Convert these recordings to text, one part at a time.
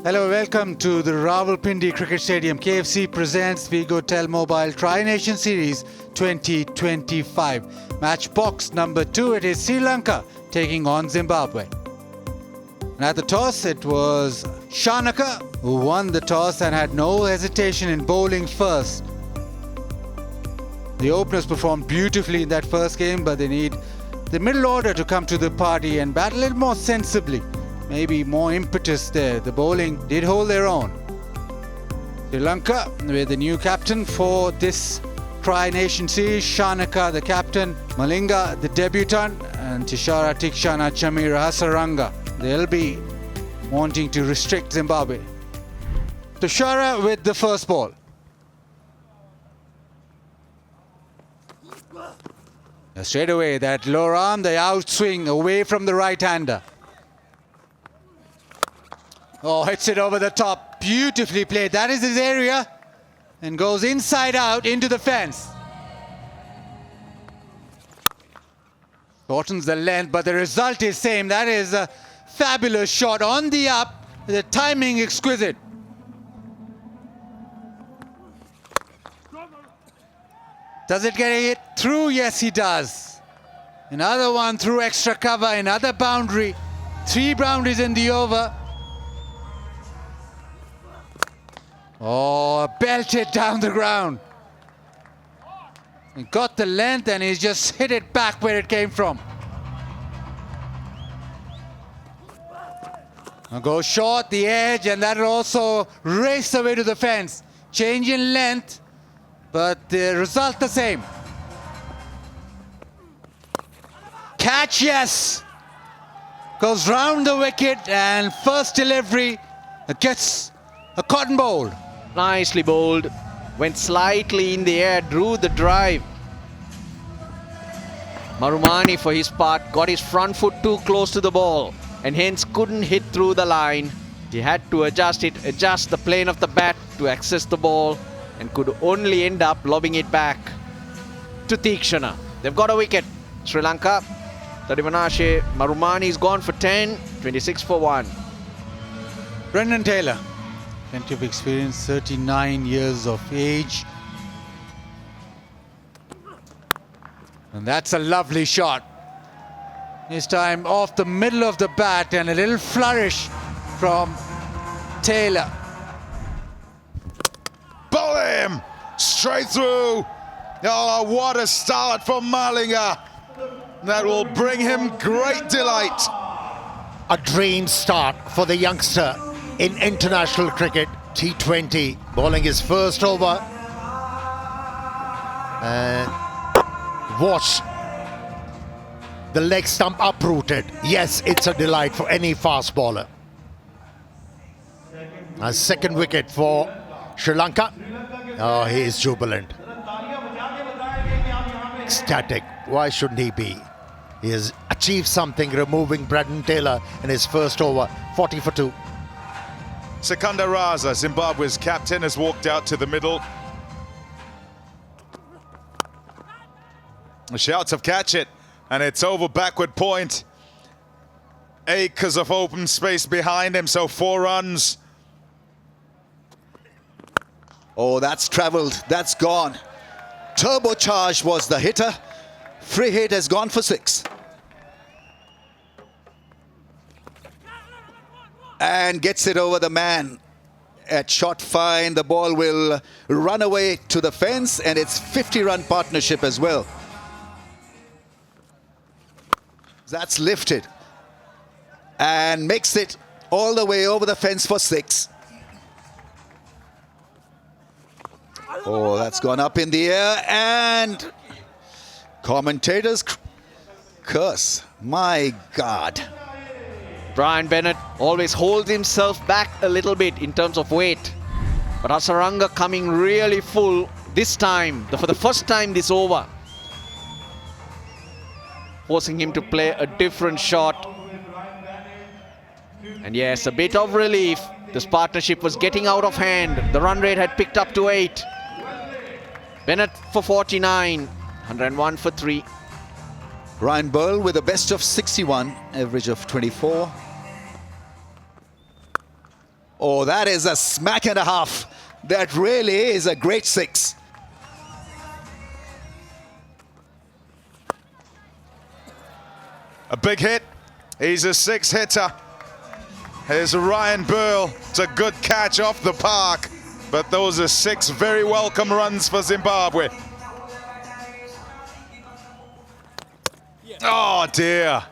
Hello, welcome to the Rawalpindi Cricket Stadium. KFC presents Vigo Tel Mobile Tri-Nation Series 2025. Match box number 2, it is Sri Lanka taking on Zimbabwe. And at the toss, it was Shanaka who won the toss and had no hesitation in bowling first. The openers performed beautifully in that first game, but they need the middle order to come to the party and bat a little more sensibly. Maybe more impetus there. The bowling did hold their own. Sri Lanka with the new captain for this Tri-Nation Series. Shanaka, the captain. Malinga, the debutant. And Tishara Tikshana Chamira Hasaranga. They'll be wanting to restrict Zimbabwe. Tishara with the first ball. Straight away, that lower arm, the outswing away from the right-hander. Oh, hits it over the top. Beautifully played. That is his area. And goes inside out into the fence. Shortens the length, but the result is same. That is a fabulous shot on the up. The timing exquisite. Does it get it through? Yes, he does. Another one through extra cover, another boundary. 3 boundaries in the over. Oh, belted down the ground. He got the length and he's just hit it back where it came from. Now goes short, the edge, and that'll also race away to the fence. Change in length, but the result the same. Catch, yes. Goes round the wicket and first delivery gets a cotton bowl. Nicely bowled, went slightly in the air, drew the drive. Marumani for his part got his front foot too close to the ball and hence couldn't hit through the line. He had to adjust the plane of the bat to access the ball and could only end up lobbing it back to Tikshana. They've got a wicket. Sri Lanka, Tadivanashe, Marumani's gone for 10, 26 for 1. Brendan Taylor. Plenty of experience, 39 years of age. And that's a lovely shot. This time off the middle of the bat and a little flourish from Taylor. Bowl him! Straight through! Oh, what a start from Malinga! That will bring him great delight. A dream start for the youngster in international cricket. T20 bowling his first over. And watch the leg stump uprooted. Yes, it's a delight for any fast bowler. A second wicket for Sri Lanka. Oh, he is jubilant. Ecstatic. Why shouldn't he be? He has achieved something, removing Brendan Taylor in his first over, 40 for 2. Sekunda Raza, Zimbabwe's captain, has walked out to the middle. Shouts of catch it, and it's over backward point. Acres of open space behind him, so 4 runs. Oh, that's travelled, that's gone. Turbocharged was the hitter. Free hit has gone for 6. And gets it over the man at shot fine. The ball will run away to the fence, and it's 50-run partnership as well. That's lifted and makes it all the way over the fence for 6. Oh, that's gone up in the air, and commentators curse. My God. Brian Bennett always holds himself back a little bit in terms of weight. But Hasaranga coming really full this time, for the first time this over. Forcing him to play a different shot. And yes, a bit of relief. This partnership was getting out of hand. The run rate had picked up to 8. Bennett for 49, 101 for 3. Ryan Burl with a best of 61, average of 24. Oh, that is a smack and a half. That really is a great six. A big hit. He's a six hitter. Here's Ryan Burl. It's a good catch off the park. But those are six very welcome runs for Zimbabwe. Oh dear.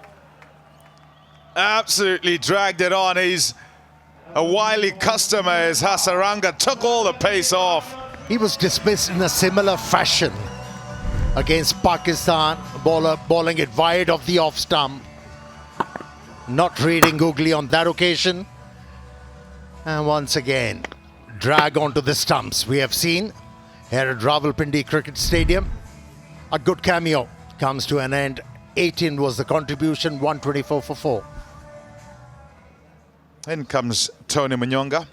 Absolutely dragged it on. He's a wily customer, is Hasaranga. Took all the pace off. He was dismissed in a similar fashion against Pakistan, bowling it wide of the off stump. Not reading googly on that occasion. And once again, drag onto the stumps. We have seen here at Rawalpindi Cricket Stadium. A good cameo comes to an end. 18 was the contribution, 124 for 4. In comes Tony Munyonga.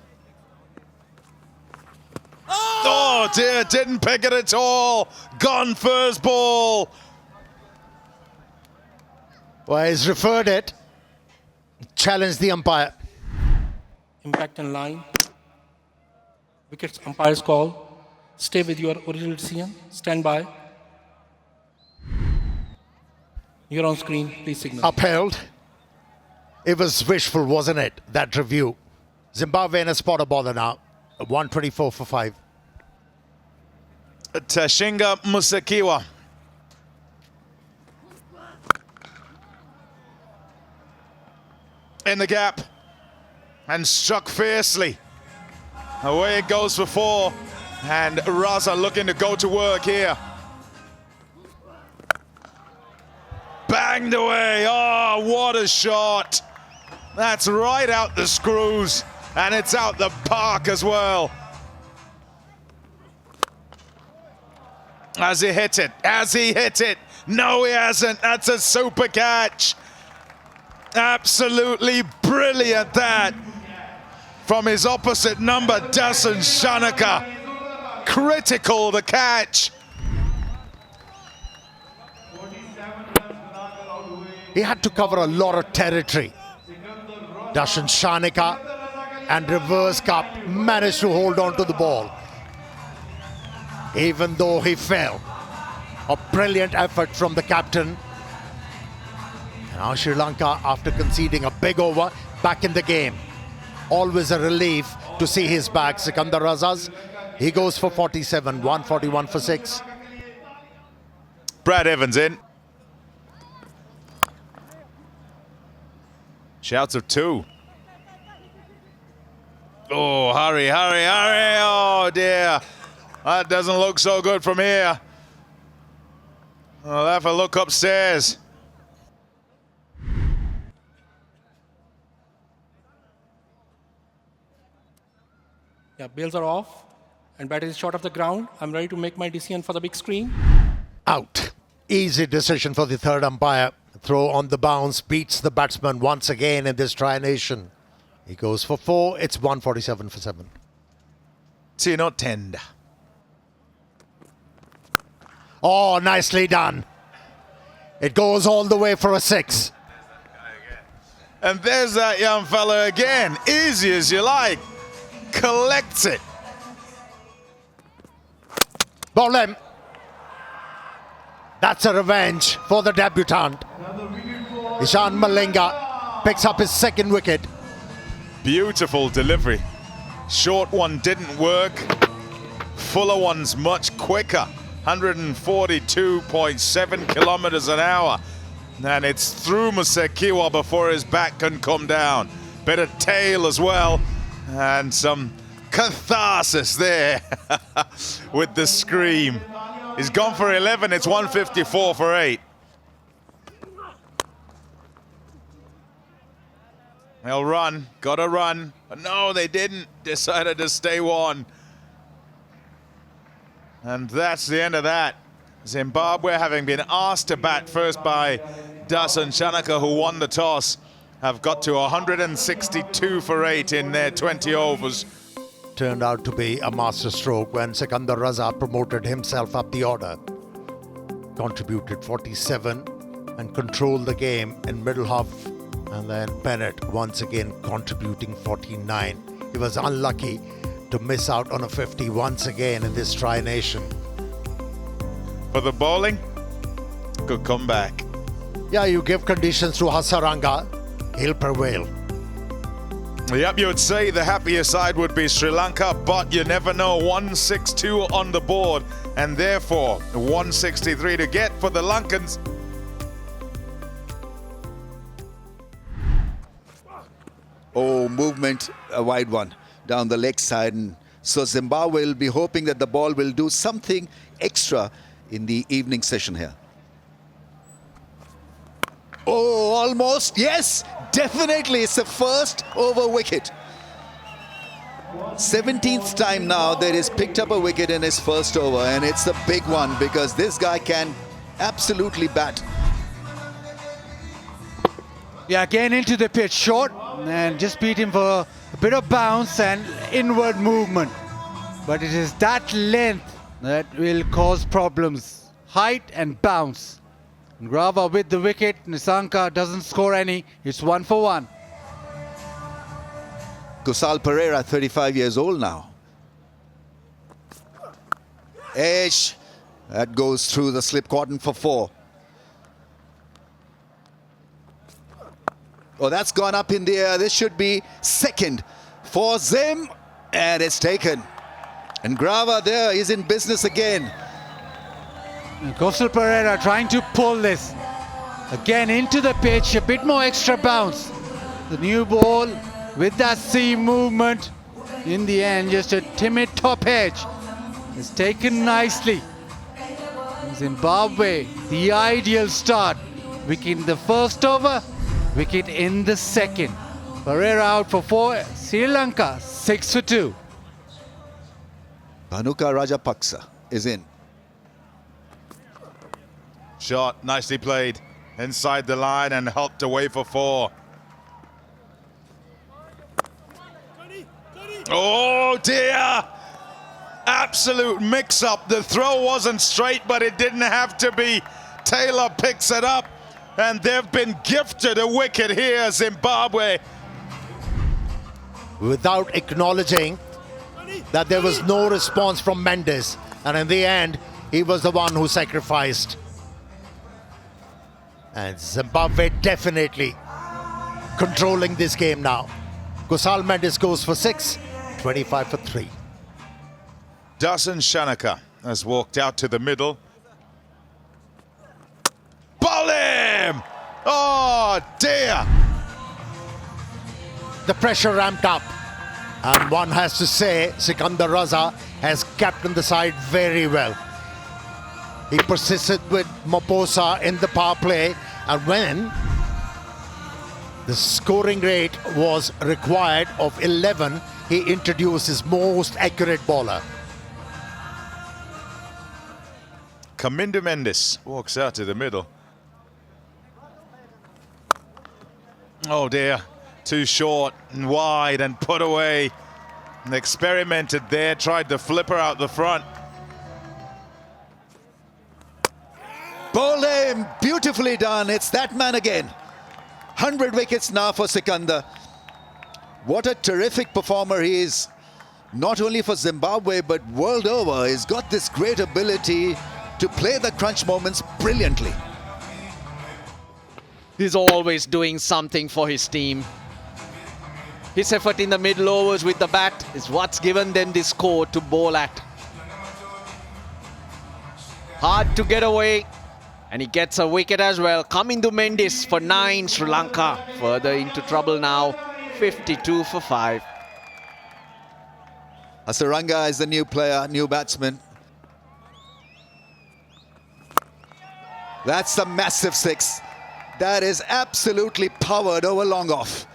Oh dear, didn't pick it at all. Gone first ball. Well, he's referred it. Challenged the umpire. Impact and line. Wickets umpire's call. Stay with your original decision. Stand by. You're on screen. Please signal. Upheld. It was wishful, wasn't it? That review. Zimbabwe in a spot of bother now. 124 for 5. Tashinga Musakiwa. In the gap. And struck fiercely. Away it goes for 4. And Raza looking to go to work here. Banged away. Oh, what a shot. That's right out the screws. And it's out the park as well. Has he hit it? Has he hit it? No, he hasn't. That's a super catch. Absolutely brilliant that. From his opposite number, Dasan Shanaka. Critical, the catch. He had to cover a lot of territory. Dasan Shanaka and reverse cup managed to hold on to the ball. Even though he fell. A brilliant effort from the captain. Now Sri Lanka, after conceding a big over, back in the game. Always a relief to see his back. Sikandar Razas, he goes for 47, 141 for 6. Brad Evans in. Shouts of 2. Oh, hurry, hurry, hurry. Oh, dear. That doesn't look so good from here. I'll have a look upstairs. Yeah, bails are off. And bat is short of the ground. I'm ready to make my decision for the big screen. Out. Easy decision for the third umpire. Throw on the bounce, beats the batsman once again in this trianation. He goes for 4. It's 147 for 7. Tino Tenda. Oh, nicely done. It goes all the way for a 6. And there's that young fella again. Easy as you like. Collects it. Bowlem. That's a revenge for the debutant. Ishan Malinga picks up his second wicket. Beautiful delivery. Short one didn't work. Fuller one's much quicker. 142.7 kilometers an hour. And it's through Musakiwa before his back can come down. Bit of tail as well. And some catharsis there with the scream. He's gone for 11. It's 154 for 8. They'll run. Gotta run. But no, they didn't. Decided to stay one. And that's the end of that. Zimbabwe, having been asked to bat first by Dasan Shanaka, who won the toss, have got to 162 for 8 in their 20 overs. Turned out to be a masterstroke when Sikandar Raza promoted himself up the order. Contributed 47 and controlled the game in middle half. And then Bennett once again contributing 49. he was unlucky to miss out on a 50 once again in this tri-nation. For the bowling, good comeback. Yeah, you give conditions to Hasaranga, he'll prevail. Yep, you would say the happier side would be Sri Lanka, but you never know. 162 on the board, and therefore 163 to get for the Lankans. Oh, movement, a wide one down the leg side. And so Zimbabwe will be hoping that the ball will do something extra in the evening session here. Oh, almost. Yes, definitely. It's the first over wicket. 17th time now that he's picked up a wicket in his first over, and it's a big one because this guy can absolutely bat. Yeah, again into the pitch, short, and just beat him for a bit of bounce and inward movement. But it is that length that will cause problems. Height and bounce. Grava with the wicket. Nisanka doesn't score any. It's 1 for 1. Kusal Pereira, 35 years old now. Ash, that goes through the slip cordon for 4. Oh, that's gone up in the air. This should be second for ZIM, and it's taken. And Grava there is in business again. And Kusal Pereira trying to pull this. Again into the pitch, a bit more extra bounce. The new ball with that seam movement. In the end, just a timid top edge. It's taken nicely. Zimbabwe, the ideal start. Wicket in the first over, wicket in the second. Pereira out for 4, Sri Lanka 6 for 2. Bhanuka Rajapaksa is in. Shot, nicely played. Inside the line and helped away for 4. Oh dear! Absolute mix-up. The throw wasn't straight, but it didn't have to be. Taylor picks it up, and they've been gifted a wicket here, Zimbabwe. Without acknowledging that there was no response from Mendes, and in the end, he was the one who sacrificed. And Zimbabwe definitely controlling this game now. Kusal Mendes goes for 6, 25 for 3. Dasan Shanaka has walked out to the middle. Ball him! Oh dear! The pressure ramped up, and one has to say Sikandar Raza has captained the side very well. He persisted with Maposa in the power play, and when the scoring rate was required of 11, he introduced his most accurate bowler. Kamindu Mendes walks out to the middle. Oh dear, too short and wide and put away. And experimented there, tried to flip her out the front. Bowled him, beautifully done. It's that man again. 100 wickets now for Sikandar. What a terrific performer he is. Not only for Zimbabwe, but world over. He's got this great ability to play the crunch moments brilliantly. He's always doing something for his team. His effort in the middle overs with the bat is what's given them this score to bowl at. Hard to get away, and he gets a wicket as well. Kamindu Mendes for 9, Sri Lanka further into trouble now, 52 for 5. Hasaranga is the new player, new batsman. That's a massive 6. That is absolutely powered over long off.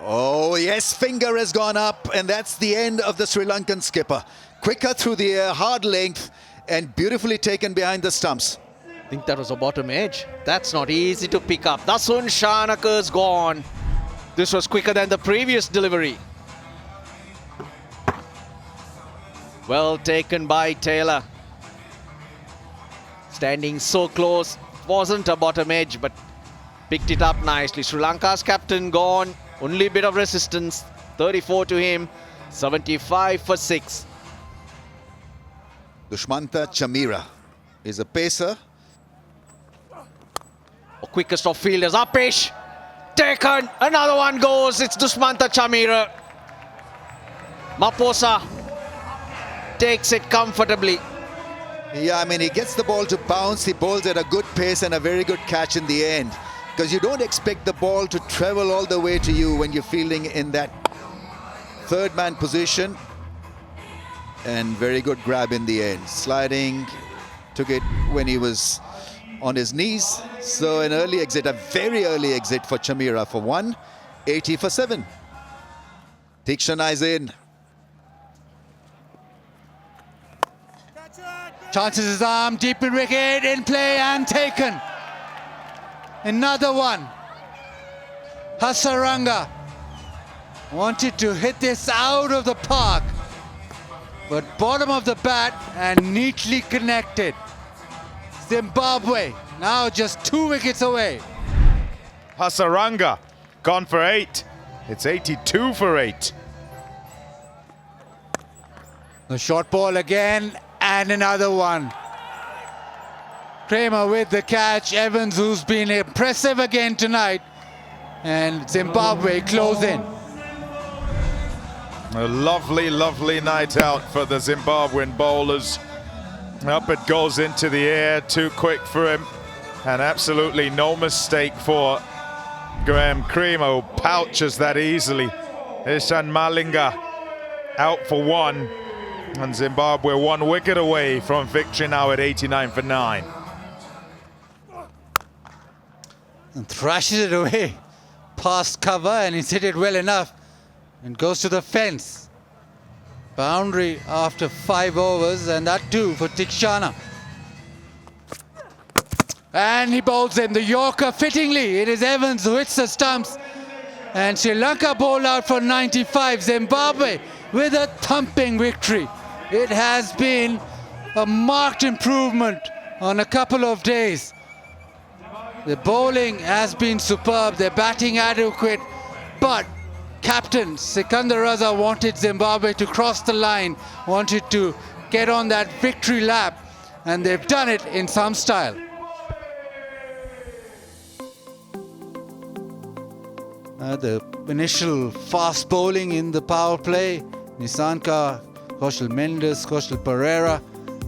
Oh yes, finger has gone up, and that's the end of the Sri Lankan skipper. Quicker through the air, hard length, and beautifully taken behind the stumps. I think that was a bottom edge. That's not easy to pick up. Dasan Shanaka's gone. This was quicker than the previous delivery. Well taken by Taylor. Standing so close. Wasn't a bottom edge, but picked it up nicely. Sri Lanka's captain gone. Only a bit of resistance. 34 to him. 75 for 6. Dushmantha Chameera is a pacer. Quickest of fielders. Apesh. Taken. Another one goes. It's Dushmantha Chameera. Maposa takes it comfortably. Yeah, I mean, he gets the ball to bounce. He bowls at a good pace and a very good catch in the end. Because you don't expect the ball to travel all the way to you when you're fielding in that third man position. And very good grab in the end. Sliding, took it when he was on his knees. So an early exit, a very early exit for Chameera for 1, 80 for 7. Tikshana is in. Chances his arm, deep in wicket, in play and taken. Another one. Hasaranga wanted to hit this out of the park, but bottom of the bat and neatly connected. Zimbabwe now just 2 wickets away. Hasaranga gone for 8. It's 82 for 8. The short ball again and another one. Kramer with the catch. Evans, who's been impressive again tonight, and Zimbabwe close in. A lovely, lovely night out for the Zimbabwean bowlers. Up it goes into the air, too quick for him. And absolutely no mistake for Graham Creamer, who pouches that easily. Ishan Malinga out for 1. And Zimbabwe 1 wicket away from victory now at 89 for 9. And thrashes it away past cover, and he's hit it well enough and goes to the fence. Boundary after 5 overs, and that too for Tikshana. And he bowls in the Yorker fittingly. It is Evans who hits the stumps, and Sri Lanka bowled out for 95. Zimbabwe with a thumping victory. It has been a marked improvement on a couple of days. The bowling has been superb, their batting adequate, but captain Sikandar Raza wanted Zimbabwe to cross the line, wanted to get on that victory lap, and they've done it in some style. The initial fast bowling in the power play, Nisanka, Kaushal Mendes, Kaushal Pereira,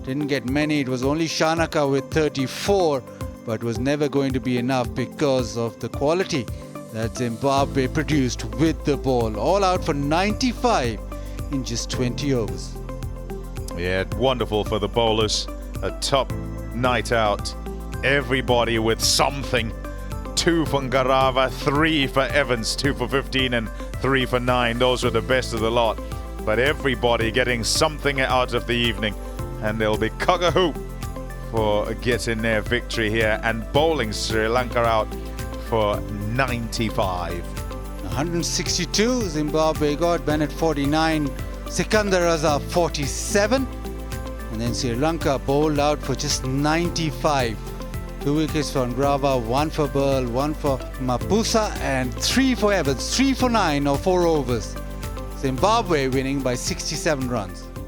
didn't get many. It was only Shanaka with 34, but was never going to be enough because of the quality that Zimbabwe produced with the ball. All out for 95 in just 20 overs. Yeah, wonderful for the bowlers. A top night out. Everybody with something. 2 for Ngarava, 3 for Evans, 2 for 15 and 3 for 9. Those were the best of the lot. But everybody getting something out of the evening. And they'll be cock-a-hoop for getting their victory here and bowling Sri Lanka out for 95. 162 Zimbabwe got, Bennett 49, Sikandar Raza 47, and then Sri Lanka bowled out for just 95. 2 wickets for Ngrava, 1 for Burl, 1 for Mapusa, and 3 for Evans, 3 for 9 or 4 overs. Zimbabwe winning by 67 runs.